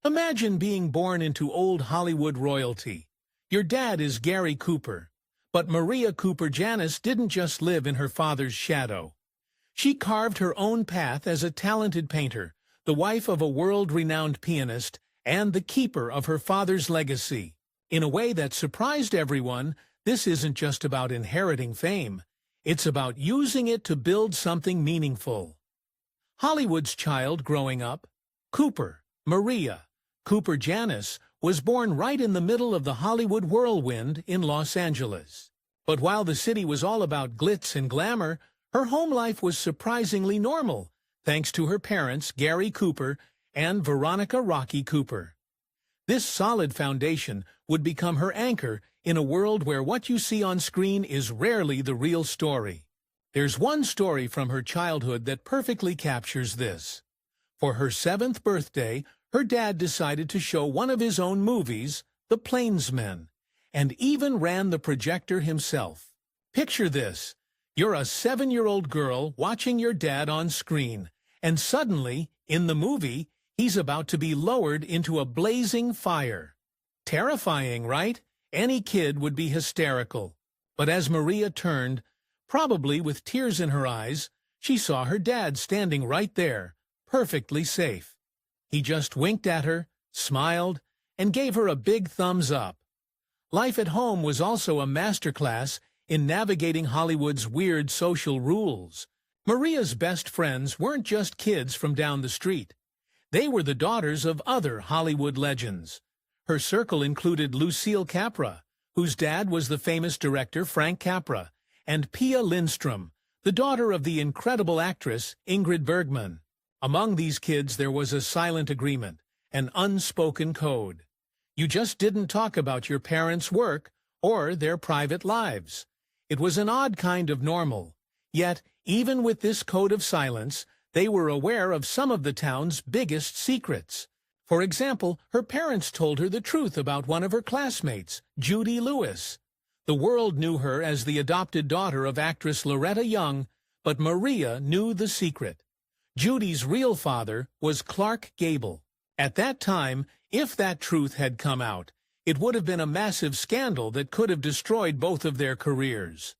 Imagine being born into old Hollywood royalty. Your dad is Gary Cooper. But Maria Cooper Janis didn't just live in her father's shadow. She carved her own path as a talented painter, the wife of a world-renowned pianist, and the keeper of her father's legacy. In a way that surprised everyone, this isn't just about inheriting fame. It's about using it to build something meaningful. Hollywood's child growing up, Cooper, Maria Cooper Janis, was born right in the middle of the Hollywood whirlwind in Los Angeles. But while the city was all about glitz and glamour, her home life was surprisingly normal, thanks to her parents, Gary Cooper and Veronica "Rocky" Cooper. This solid foundation would become her anchor in a world where what you see on screen is rarely the real story. There's one story from her childhood that perfectly captures this. For her 7th birthday, her dad decided to show one of his own movies, The Plainsmen, and even ran the projector himself. Picture this. You're a 7-year-old girl watching your dad on screen, and suddenly, in the movie, he's about to be lowered into a blazing fire. Terrifying, right? Any kid would be hysterical. But as Maria turned, probably with tears in her eyes, she saw her dad standing right there, perfectly safe. He just winked at her, smiled, and gave her a big thumbs up. Life at home was also a masterclass in navigating Hollywood's weird social rules. Maria's best friends weren't just kids from down the street. They were the daughters of other Hollywood legends. Her circle included Lucille Capra, whose dad was the famous director Frank Capra, and Pia Lindstrom, the daughter of the incredible actress Ingrid Bergman. Among these kids there was a silent agreement, an unspoken code. You just didn't talk about your parents' work or their private lives. It was an odd kind of normal. Yet, even with this code of silence, they were aware of some of the town's biggest secrets. For example, her parents told her the truth about one of her classmates, Judy Lewis. The world knew her as the adopted daughter of actress Loretta Young, but Maria knew the secret. Judy's real father was Clark Gable. At that time, if that truth had come out, it would have been a massive scandal that could have destroyed both of their careers.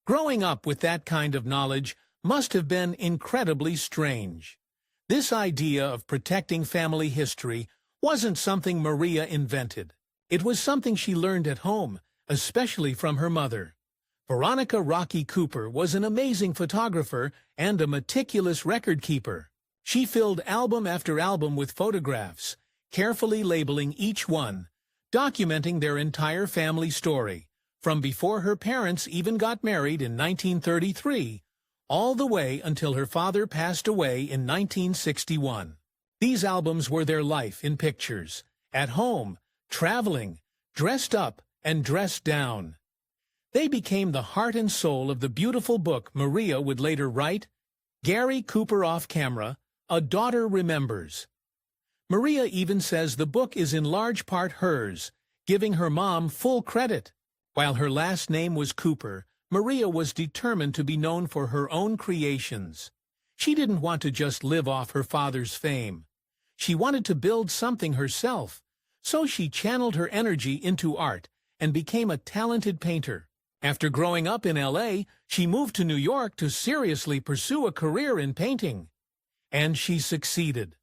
Growing up with that kind of knowledge must have been incredibly strange. This idea of protecting family history wasn't something Maria invented. It was something she learned at home, especially from her mother. Veronica "Rocky" Cooper was an amazing photographer and a meticulous record keeper. She filled album after album with photographs, carefully labeling each one, documenting their entire family story, from before her parents even got married in 1933, all the way until her father passed away in 1961. These albums were their life in pictures, at home, traveling, dressed up, and dressed down. They became the heart and soul of the beautiful book Maria would later write, Gary Cooper Off Camera, A Daughter Remembers. Maria even says the book is in large part hers, giving her mom full credit. While her last name was Cooper, Maria was determined to be known for her own creations. She didn't want to just live off her father's fame. She wanted to build something herself, so she channeled her energy into art and became a talented painter. After growing up in L.A., she moved to New York to seriously pursue a career in painting. And she succeeded.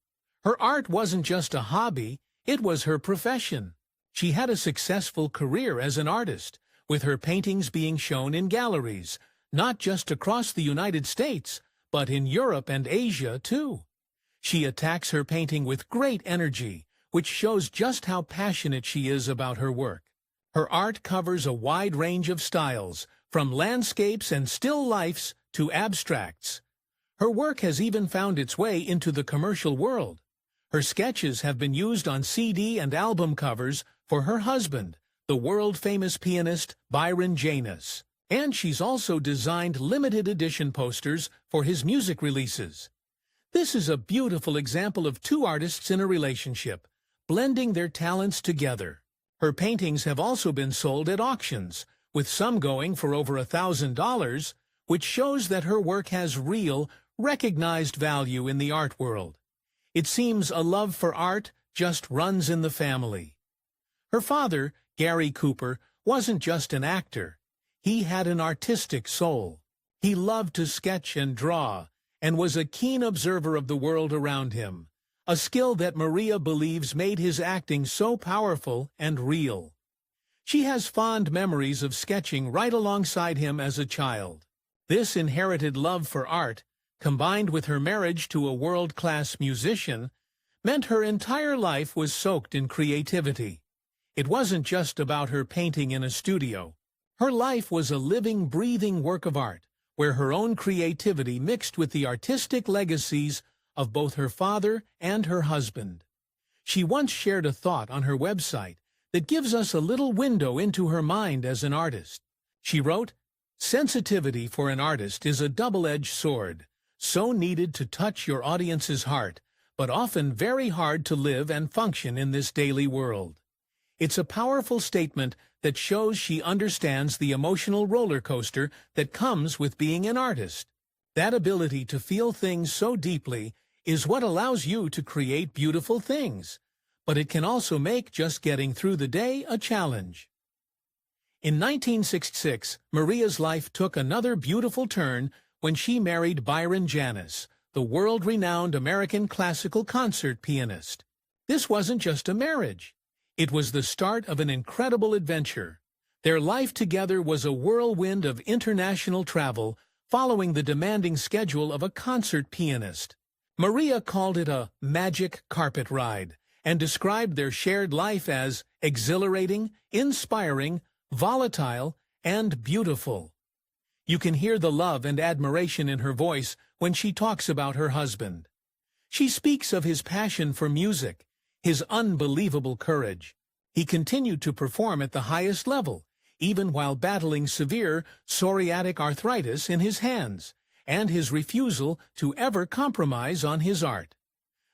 Her art wasn't just a hobby, it was her profession. She had a successful career as an artist, with her paintings being shown in galleries, not just across the United States, but in Europe and Asia too. She attacks her painting with great energy, which shows just how passionate she is about her work. Her art covers a wide range of styles, from landscapes and still lifes to abstracts. Her work has even found its way into the commercial world. Her sketches have been used on CD and album covers for her husband, the world-famous pianist Byron Janis. And she's also designed limited edition posters for his music releases. This is a beautiful example of two artists in a relationship, blending their talents together. Her paintings have also been sold at auctions, with some going for over $1,000, which shows that her work has real, recognized value in the art world. It seems a love for art just runs in the family. Her father, Gary Cooper, wasn't just an actor. He had an artistic soul. He loved to sketch and draw, and was a keen observer of the world around him, a skill that Maria believes made his acting so powerful and real. She has fond memories of sketching right alongside him as a child. This inherited love for art, combined with her marriage to a world-class musician, meant her entire life was soaked in creativity. It wasn't just about her painting in a studio. Her life was a living, breathing work of art, where her own creativity mixed with the artistic legacies of both her father and her husband. She once shared a thought on her website that gives us a little window into her mind as an artist. She wrote, "Sensitivity for an artist is a double-edged sword, so needed to touch your audience's heart, but often very hard to live and function in this daily world." It's a powerful statement that shows she understands the emotional roller coaster that comes with being an artist. That ability to feel things so deeply is what allows you to create beautiful things, but it can also make just getting through the day a challenge. In 1966, Maria's life took another beautiful turn when she married Byron Janis, the world-renowned American classical concert pianist. This wasn't just a marriage. It was the start of an incredible adventure. Their life together was a whirlwind of international travel, following the demanding schedule of a concert pianist. Maria called it a magic carpet ride, and described their shared life as exhilarating, inspiring, volatile, and beautiful. You can hear the love and admiration in her voice when she talks about her husband. She speaks of his passion for music, his unbelievable courage. He continued to perform at the highest level, even while battling severe psoriatic arthritis in his hands, and his refusal to ever compromise on his art.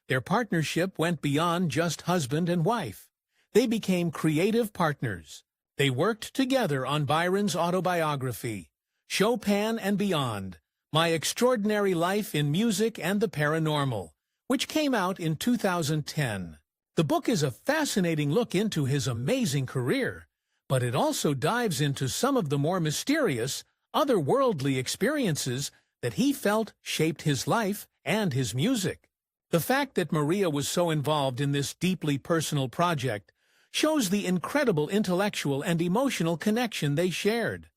Their partnership went beyond just husband and wife. They became creative partners. They worked together on Byron's autobiography, Chopin and Beyond, My Extraordinary Life in Music and the Paranormal, which came out in 2010. The book is a fascinating look into his amazing career, but it also dives into some of the more mysterious, otherworldly experiences that he felt shaped his life and his music. The fact that Maria was so involved in this deeply personal project shows the incredible intellectual and emotional connection they shared.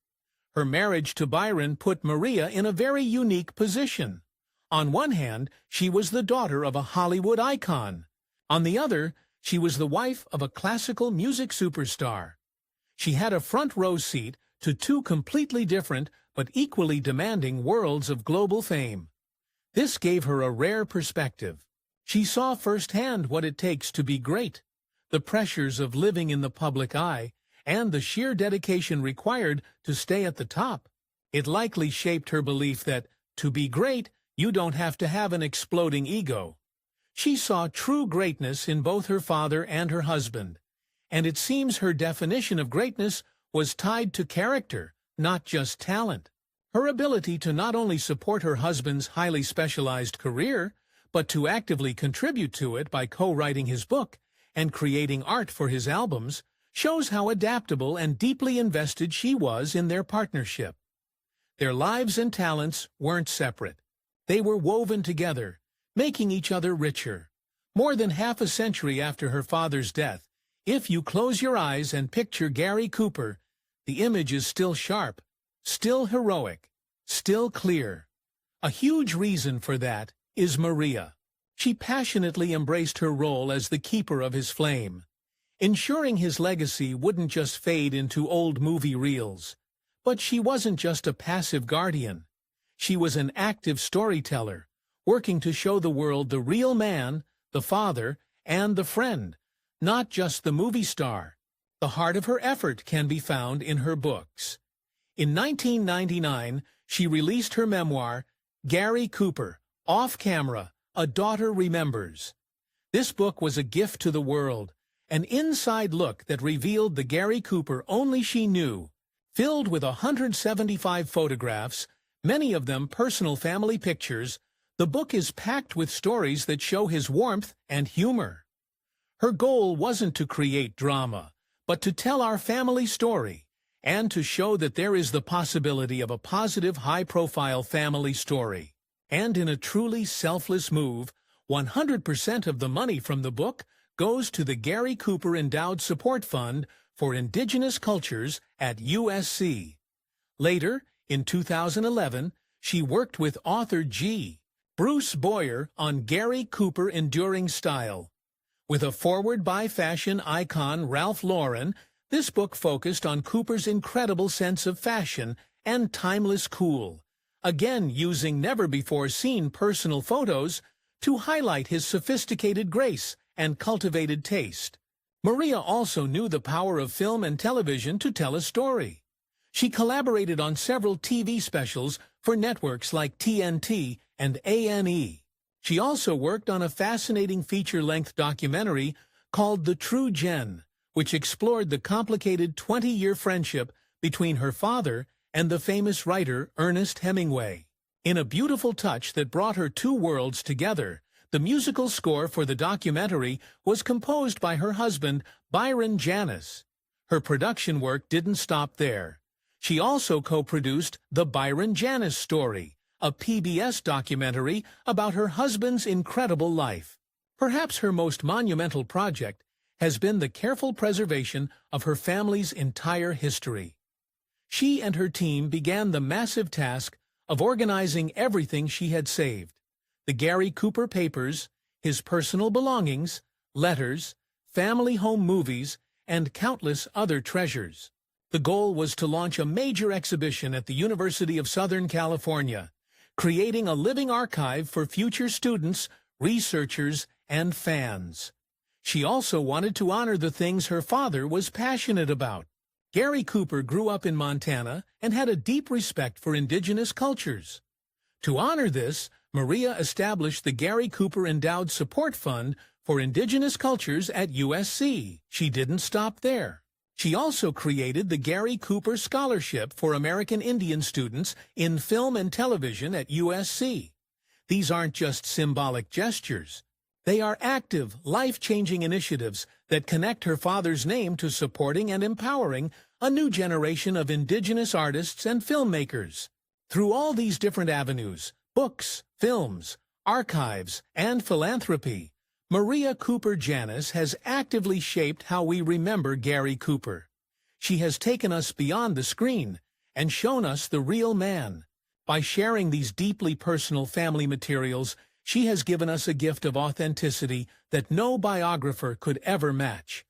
Her marriage to Byron put Maria in a very unique position. On one hand, she was the daughter of a Hollywood icon. On the other, she was the wife of a classical music superstar. She had a front-row seat to two completely different but equally demanding worlds of global fame. This gave her a rare perspective. She saw firsthand what it takes to be great, the pressures of living in the public eye, and the sheer dedication required to stay at the top. It likely shaped her belief that, to be great, you don't have to have an exploding ego. She saw true greatness in both her father and her husband, and it seems her definition of greatness was tied to character, not just talent. Her ability to not only support her husband's highly specialized career, but to actively contribute to it by co-writing his book and creating art for his albums shows how adaptable and deeply invested she was in their partnership. Their lives and talents weren't separate. They were woven together, making each other richer. More than half a century after her father's death, if you close your eyes and picture Gary Cooper, the image is still sharp, still heroic, still clear. A huge reason for that is Maria. She passionately embraced her role as the keeper of his flame, ensuring his legacy wouldn't just fade into old movie reels. But she wasn't just a passive guardian. She was an active storyteller, working to show the world the real man, the father, and the friend, not just the movie star. The heart of her effort can be found in her books. In 1999, she released her memoir, Gary Cooper, Off Camera, A Daughter Remembers. This book was a gift to the world, an inside look that revealed the Gary Cooper only she knew. Filled with 175 photographs, many of them personal family pictures, the book is packed with stories that show his warmth and humor. Her goal wasn't to create drama, but to tell our family story, and to show that there is the possibility of a positive, high-profile family story. And in a truly selfless move, 100% of the money from the book goes to the Gary Cooper Endowed Support Fund for Indigenous Cultures at USC. Later, in 2011, she worked with author G. Bruce Boyer on Gary Cooper Enduring Style. With a foreword by fashion icon Ralph Lauren, this book focused on Cooper's incredible sense of fashion and timeless cool, again using never-before-seen personal photos to highlight his sophisticated grace and cultivated taste. Maria also knew the power of film and television to tell a story. She collaborated on several TV specials for networks like TNT and A&E. She also worked on a fascinating feature-length documentary called The True Jen, which explored the complicated 20-year friendship between her father and the famous writer Ernest Hemingway. In a beautiful touch that brought her two worlds together, the musical score for the documentary was composed by her husband, Byron Janis. Her production work didn't stop there. She also co-produced The Byron Janis Story, a PBS documentary about her husband's incredible life. Perhaps her most monumental project has been the careful preservation of her family's entire history. She and her team began the massive task of organizing everything she had saved: the Gary Cooper papers, his personal belongings, letters, family home movies, and countless other treasures. The goal was to launch a major exhibition at the University of Southern California, creating a living archive for future students, researchers, and fans. She also wanted to honor the things her father was passionate about. Gary Cooper grew up in Montana and had a deep respect for indigenous cultures. To honor this, Maria established the Gary Cooper Endowed Support Fund for Indigenous Cultures at USC. She didn't stop there. She also created the Gary Cooper Scholarship for American Indian students in film and television at USC. These aren't just symbolic gestures. They are active, life-changing initiatives that connect her father's name to supporting and empowering a new generation of indigenous artists and filmmakers. Through all these different avenues, books, films, archives, and philanthropy, Maria Cooper Janis has actively shaped how we remember Gary Cooper. She has taken us beyond the screen and shown us the real man. By sharing these deeply personal family materials, she has given us a gift of authenticity that no biographer could ever match.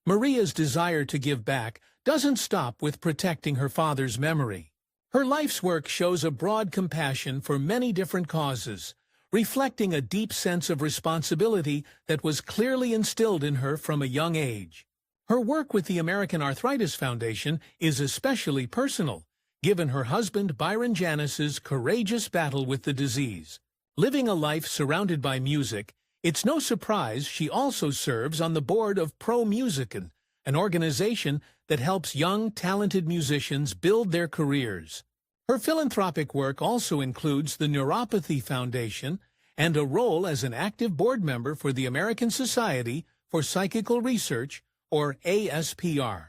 Maria's desire to give back doesn't stop with protecting her father's memory. Her life's work shows a broad compassion for many different causes, reflecting a deep sense of responsibility that was clearly instilled in her from a young age. Her work with the American Arthritis Foundation is especially personal, given her husband Byron Janis's courageous battle with the disease. Living a life surrounded by music, it's no surprise she also serves on the board of Pro Musican, an organization that helps young, talented musicians build their careers. Her philanthropic work also includes the Neuropathy Foundation and a role as an active board member for the American Society for Psychical Research, or ASPR.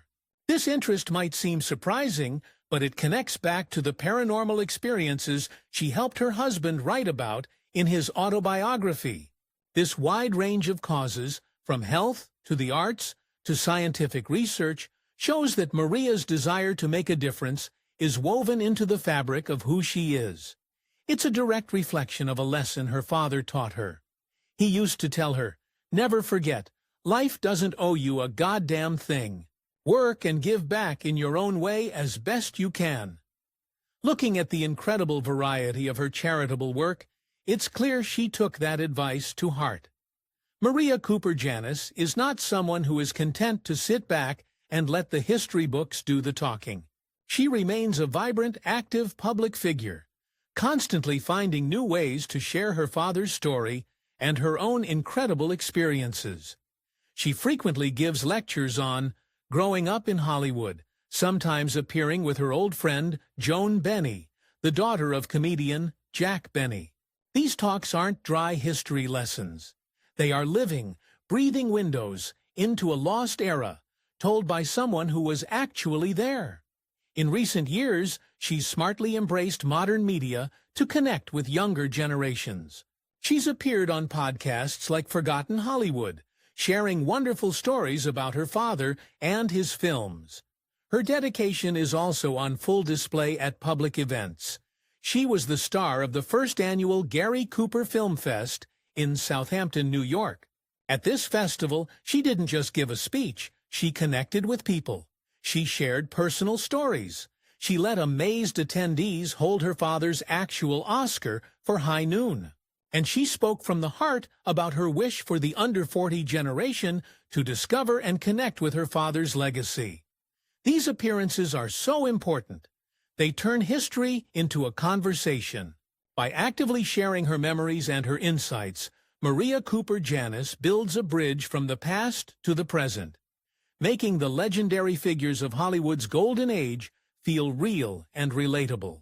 This interest might seem surprising, but it connects back to the paranormal experiences she helped her husband write about in his autobiography. This wide range of causes, from health to the arts to scientific research, shows that Maria's desire to make a difference is woven into the fabric of who she is. It's a direct reflection of a lesson her father taught her. He used to tell her, "Never forget, life doesn't owe you a goddamn thing. Work and give back in your own way as best you can." Looking at the incredible variety of her charitable work, it's clear she took that advice to heart. Maria Cooper Janis is not someone who is content to sit back and let the history books do the talking. She remains a vibrant, active public figure, constantly finding new ways to share her father's story and her own incredible experiences. She frequently gives lectures on growing up in Hollywood, sometimes appearing with her old friend Joan Benny, the daughter of comedian Jack Benny. These talks aren't dry history lessons. They are living, breathing windows into a lost era, told by someone who was actually there. In recent years, she's smartly embraced modern media to connect with younger generations. She's appeared on podcasts like Forgotten Hollywood, sharing wonderful stories about her father and his films. Her dedication is also on full display at public events. She was the star of the first annual Gary Cooper Film Fest in Southampton, New York. At this festival, she didn't just give a speech, she connected with people. She shared personal stories. She let amazed attendees hold her father's actual Oscar for High Noon. And she spoke from the heart about her wish for the under-40 generation to discover and connect with her father's legacy. These appearances are so important. They turn history into a conversation. By actively sharing her memories and her insights, Maria Cooper Janis builds a bridge from the past to the present, making the legendary figures of Hollywood's golden age feel real and relatable.